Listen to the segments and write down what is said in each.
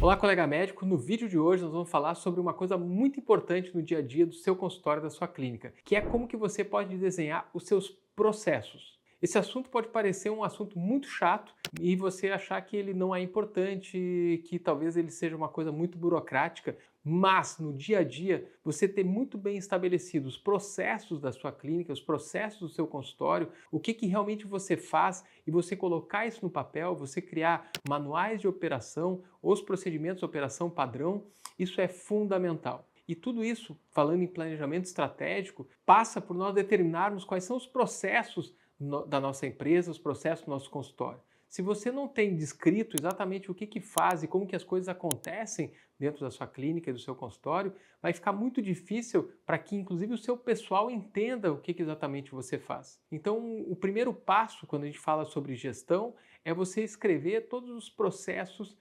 Olá, colega médico. No vídeo de hoje nós vamos falar sobre uma coisa muito importante no dia a dia do seu consultório, da sua clínica, que é como que você pode desenhar os seus processos. Esse assunto pode parecer um assunto muito chato e você achar que ele não é importante, que talvez ele seja uma coisa muito burocrática, mas no dia a dia você ter muito bem estabelecidos os processos da sua clínica, os processos do seu consultório, o que realmente você faz e você colocar isso no papel, você criar manuais de operação, os procedimentos de operação padrão, isso é fundamental. E tudo isso, falando em planejamento estratégico, passa por nós determinarmos quais são os processos da nossa empresa, os processos do nosso consultório. Se você não tem descrito exatamente o que faz e como que as coisas acontecem dentro da sua clínica e do seu consultório, vai ficar muito difícil para que inclusive o seu pessoal entenda o que exatamente você faz. Então, o primeiro passo quando a gente fala sobre gestão é você escrever todos os processos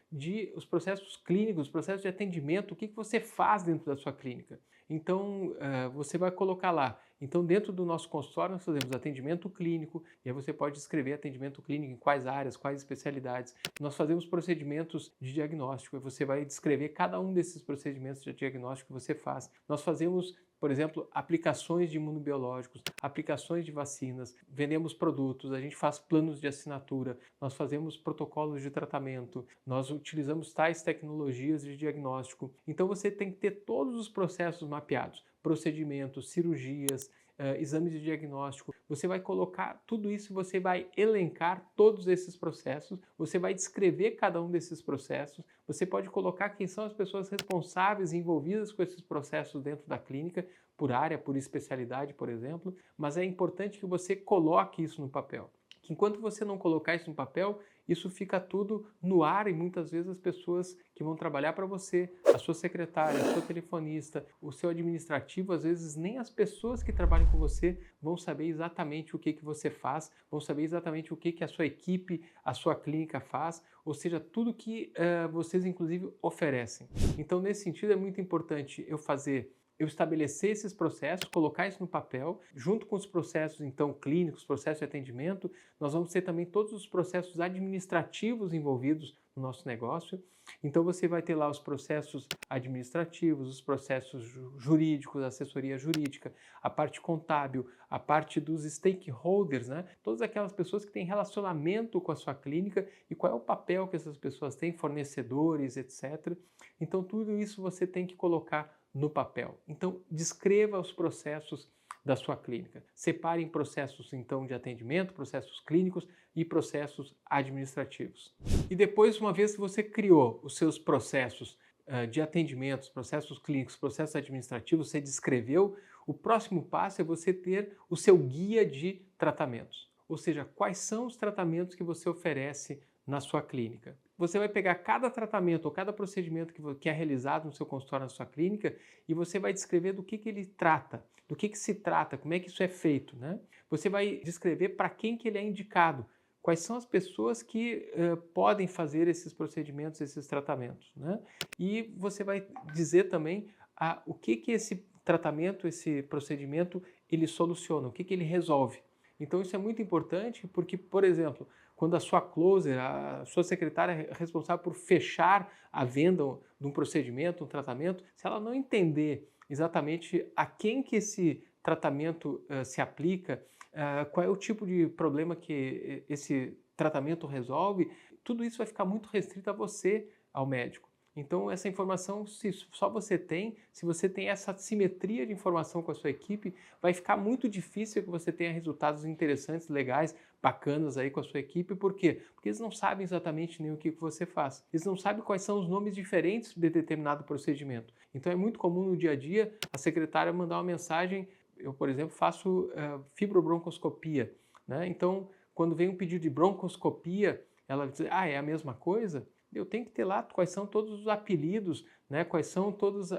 clínicos, os processos de atendimento, o que você faz dentro da sua clínica. Então, você vai colocar lá. Então, dentro do nosso consultório, nós fazemos atendimento clínico, e aí você pode escrever atendimento clínico em quais áreas, quais especialidades. Nós fazemos procedimentos de diagnóstico, e você vai descrever cada um desses procedimentos de diagnóstico que você faz. Nós fazemos, por exemplo, aplicações de imunobiológicos, aplicações de vacinas, vendemos produtos, a gente faz planos de assinatura, nós fazemos protocolos de tratamento, nós utilizamos tais tecnologias de diagnóstico. Então você tem que ter todos os processos mapeados, procedimentos, cirurgias, exames de diagnóstico. Você vai colocar tudo isso, você vai elencar todos esses processos, você vai descrever cada um desses processos, você pode colocar quem são as pessoas responsáveis e envolvidas com esses processos dentro da clínica, por área, por especialidade, por exemplo, mas é importante que você coloque isso no papel. Que enquanto você não colocar isso no papel, isso fica tudo no ar e muitas vezes as pessoas que vão trabalhar para você, a sua secretária, a sua telefonista, o seu administrativo, às vezes nem as pessoas que trabalham com você vão saber exatamente o que você faz, vão saber exatamente o que a sua equipe, a sua clínica faz, ou seja, tudo que vocês inclusive oferecem. Então, nesse sentido, é muito importante eu estabelecer esses processos, colocar isso no papel, junto com os processos então clínicos, processos de atendimento, nós vamos ter também todos os processos administrativos envolvidos no nosso negócio. Então você vai ter lá os processos administrativos, os processos jurídicos, assessoria jurídica, a parte contábil, a parte dos stakeholders, né? Todas aquelas pessoas que têm relacionamento com a sua clínica e qual é o papel que essas pessoas têm, fornecedores, etc. Então tudo isso você tem que colocar no papel. Então, descreva os processos da sua clínica. Separe em processos, então, de atendimento, processos clínicos e processos administrativos. E depois, uma vez que você criou os seus processos de atendimento, processos clínicos, processos administrativos, você descreveu, o próximo passo é você ter o seu guia de tratamentos. Ou seja, quais são os tratamentos que você oferece na sua clínica. Você vai pegar cada tratamento ou cada procedimento que é realizado no seu consultório, na sua clínica, e você vai descrever do que ele trata, do que se trata, como é que isso é feito, né? Você vai descrever para quem que ele é indicado, quais são as pessoas que podem fazer esses procedimentos, esses tratamentos, né? E você vai dizer também o que esse tratamento, esse procedimento, ele soluciona, o que ele resolve. Então isso é muito importante porque, por exemplo, quando a sua closer, a sua secretária é responsável por fechar a venda de um procedimento, um tratamento, se ela não entender exatamente a quem que esse tratamento se aplica, qual é o tipo de problema que esse tratamento resolve, tudo isso vai ficar muito restrito a você, ao médico. Então, essa informação, se só você tem, se você tem essa simetria de informação com a sua equipe, vai ficar muito difícil que você tenha resultados interessantes, legais, bacanas aí com a sua equipe. Por quê? Porque eles não sabem exatamente nem o que você faz. Eles não sabem quais são os nomes diferentes de determinado procedimento. Então, é muito comum no dia a dia a secretária mandar uma mensagem. Eu, por exemplo, faço fibrobroncoscopia, né? Então, quando vem um pedido de broncoscopia, ela diz, é a mesma coisa? Eu tenho que ter lá quais são todos os apelidos, né? Quais são todos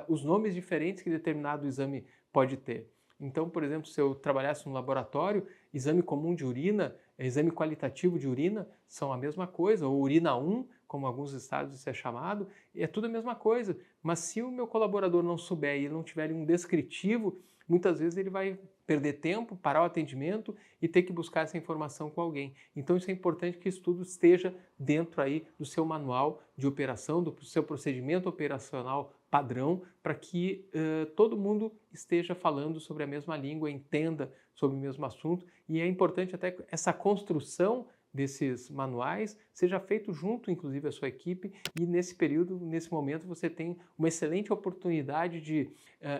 os nomes diferentes que determinado exame pode ter. Então, por exemplo, se eu trabalhasse no laboratório, exame comum de urina, exame qualitativo de urina são a mesma coisa, ou urina 1, como alguns estados isso é chamado, é tudo a mesma coisa. Mas se o meu colaborador não souber e ele não tiver um descritivo, muitas vezes ele vai perder tempo, parar o atendimento e ter que buscar essa informação com alguém. Então isso é importante que isso tudo esteja dentro aí do seu manual de operação, do seu procedimento operacional padrão, para que todo mundo esteja falando sobre a mesma língua, entenda sobre o mesmo assunto, e é importante até essa construção desses manuais seja feito junto, inclusive, à sua equipe, e nesse período, nesse momento, você tem uma excelente oportunidade de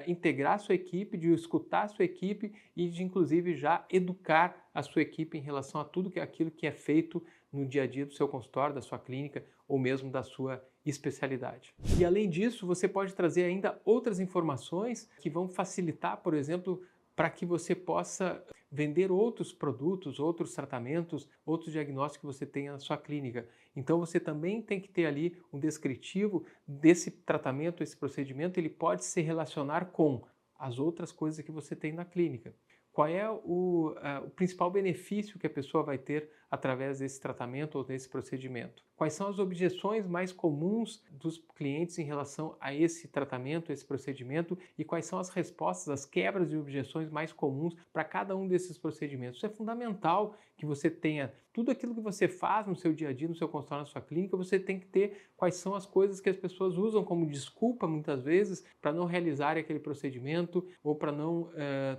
integrar a sua equipe, de escutar a sua equipe e de, inclusive, já educar a sua equipe em relação a tudo aquilo que é feito no dia a dia do seu consultório, da sua clínica ou mesmo da sua especialidade. E além disso, você pode trazer ainda outras informações que vão facilitar, por exemplo, para que você possa vender outros produtos, outros tratamentos, outros diagnósticos que você tenha na sua clínica. Então você também tem que ter ali um descritivo desse tratamento, esse procedimento, ele pode se relacionar com as outras coisas que você tem na clínica. Qual é o principal benefício que a pessoa vai ter através desse tratamento ou desse procedimento? Quais são as objeções mais comuns dos clientes em relação a esse tratamento, esse procedimento, e quais são as respostas, as quebras de objeções mais comuns para cada um desses procedimentos? Isso é fundamental que você tenha tudo aquilo que você faz no seu dia a dia, no seu consultório, na sua clínica, você tem que ter quais são as coisas que as pessoas usam como desculpa, muitas vezes, para não realizarem aquele procedimento ou para não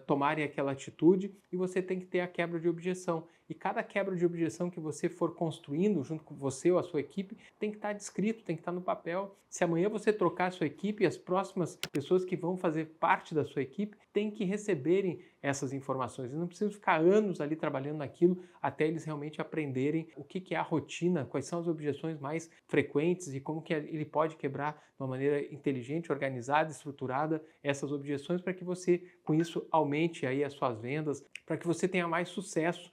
tomarem aquela atitude, e você tem que ter a quebra de objeção. E cada quebra de objeção que você for construindo junto com você ou a sua equipe tem que estar descrito, tem que estar no papel. Se amanhã você trocar a sua equipe, as próximas pessoas que vão fazer parte da sua equipe têm que receberem essas informações. Eles não precisam ficar anos ali trabalhando naquilo até eles realmente aprenderem o que é a rotina, quais são as objeções mais frequentes e como que ele pode quebrar de uma maneira inteligente, organizada, estruturada essas objeções para que você, com isso, aumente aí as suas vendas, para que você tenha mais sucesso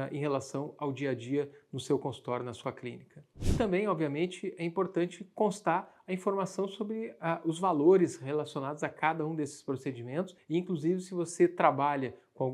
em relação ao dia a dia no seu consultório, na sua clínica. E também, obviamente, é importante constar a informação sobre os valores relacionados a cada um desses procedimentos, e inclusive se você trabalha com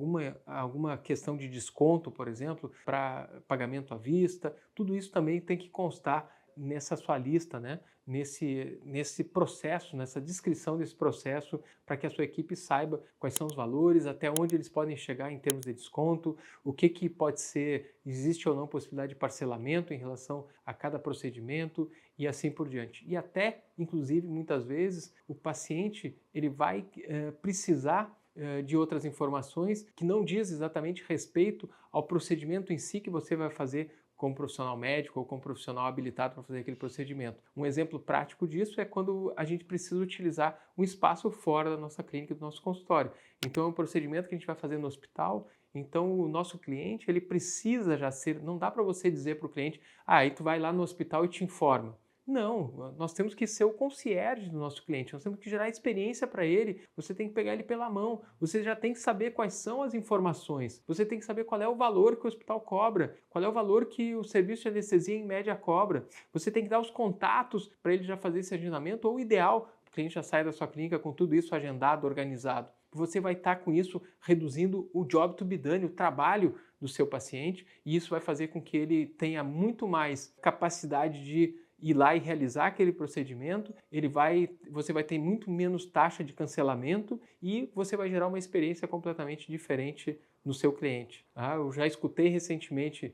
alguma questão de desconto, por exemplo, para pagamento à vista, tudo isso também tem que constar nessa sua lista, né? Nesse processo, nessa descrição desse processo, para que a sua equipe saiba quais são os valores, até onde eles podem chegar em termos de desconto, o que pode ser, existe ou não possibilidade de parcelamento em relação a cada procedimento e assim por diante. E até, inclusive, muitas vezes, o paciente ele vai precisar de outras informações que não diz exatamente respeito ao procedimento em si que você vai fazer como profissional médico ou como profissional habilitado para fazer aquele procedimento. Um exemplo prático disso é quando a gente precisa utilizar um espaço fora da nossa clínica, do nosso consultório. Então é um procedimento que a gente vai fazer no hospital, então o nosso cliente ele precisa já ser, não dá para você dizer para o cliente, aí tu vai lá no hospital e te informa. Não, nós temos que ser o concierge do nosso cliente, nós temos que gerar experiência para ele, você tem que pegar ele pela mão, você já tem que saber quais são as informações, você tem que saber qual é o valor que o hospital cobra, qual é o valor que o serviço de anestesia em média cobra, você tem que dar os contatos para ele já fazer esse agendamento, ou o ideal, o cliente já sai da sua clínica com tudo isso agendado, organizado. Você vai estar com isso reduzindo o job to be done, o trabalho do seu paciente, e isso vai fazer com que ele tenha muito mais capacidade de ir lá e realizar aquele procedimento, você vai ter muito menos taxa de cancelamento e você vai gerar uma experiência completamente diferente no seu cliente. Eu já escutei recentemente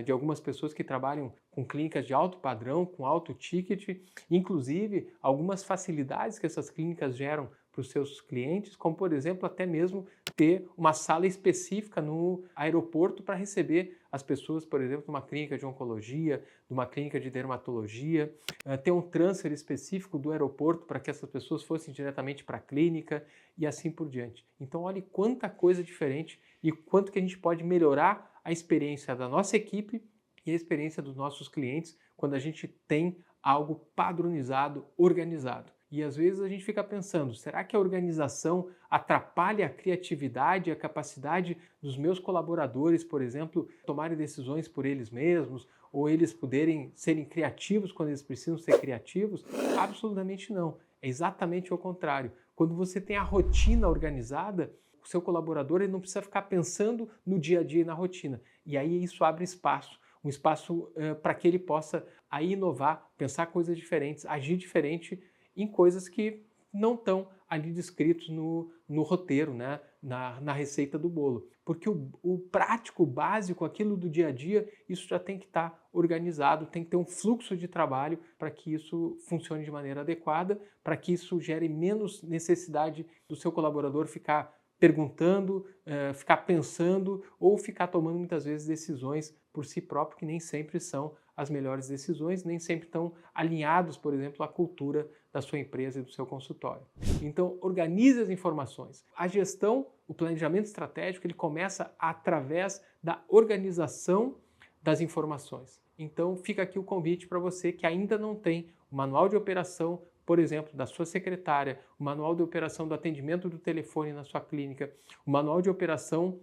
de algumas pessoas que trabalham com clínicas de alto padrão, com alto ticket, inclusive algumas facilidades que essas clínicas geram para os seus clientes, como por exemplo até mesmo ter uma sala específica no aeroporto para receber as pessoas, por exemplo, numa clínica de oncologia, numa clínica de dermatologia, ter um transfer específico do aeroporto para que essas pessoas fossem diretamente para a clínica e assim por diante. Então olhe quanta coisa diferente e quanto que a gente pode melhorar a experiência da nossa equipe e a experiência dos nossos clientes quando a gente tem algo padronizado, organizado. E às vezes a gente fica pensando, será que a organização atrapalha a criatividade, a capacidade dos meus colaboradores, por exemplo, tomarem decisões por eles mesmos, ou eles poderem serem criativos quando eles precisam ser criativos? Absolutamente não. É exatamente o contrário. Quando você tem a rotina organizada, o seu colaborador ele não precisa ficar pensando no dia a dia e na rotina. E aí isso abre espaço, um espaço para que ele possa aí inovar, pensar coisas diferentes, agir diferente em coisas que não estão ali descritos no roteiro, né? na receita do bolo. Porque o prático, o básico, aquilo do dia a dia, isso já tem que estar organizado, tem que ter um fluxo de trabalho para que isso funcione de maneira adequada, para que isso gere menos necessidade do seu colaborador ficar perguntando, ficar pensando ou ficar tomando muitas vezes decisões por si próprio, que nem sempre são as melhores decisões, nem sempre estão alinhados, por exemplo, à cultura da sua empresa e do seu consultório. Então, organize as informações. A gestão, o planejamento estratégico, ele começa através da organização das informações. Então, fica aqui o convite para você que ainda não tem o manual de operação, por exemplo, da sua secretária, o manual de operação do atendimento do telefone na sua clínica, o manual de operação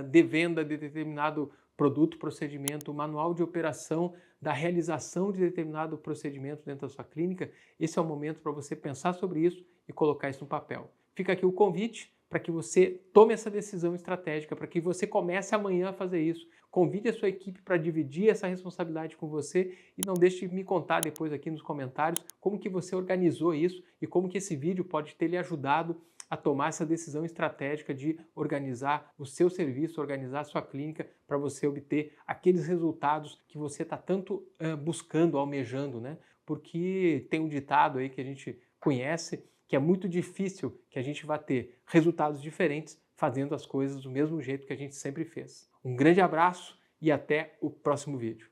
de venda de determinado produto, procedimento, o manual de operação da realização de determinado procedimento dentro da sua clínica. Esse é o momento para você pensar sobre isso e colocar isso no papel. Fica aqui o convite para que você tome essa decisão estratégica, para que você comece amanhã a fazer isso. Convide a sua equipe para dividir essa responsabilidade com você e não deixe de me contar depois aqui nos comentários como que você organizou isso e como que esse vídeo pode ter lhe ajudado a tomar essa decisão estratégica de organizar o seu serviço, organizar a sua clínica para você obter aqueles resultados que você está tanto buscando, almejando, né? Porque tem um ditado aí que a gente conhece que é muito difícil que a gente vá ter resultados diferentes fazendo as coisas do mesmo jeito que a gente sempre fez. Um grande abraço e até o próximo vídeo.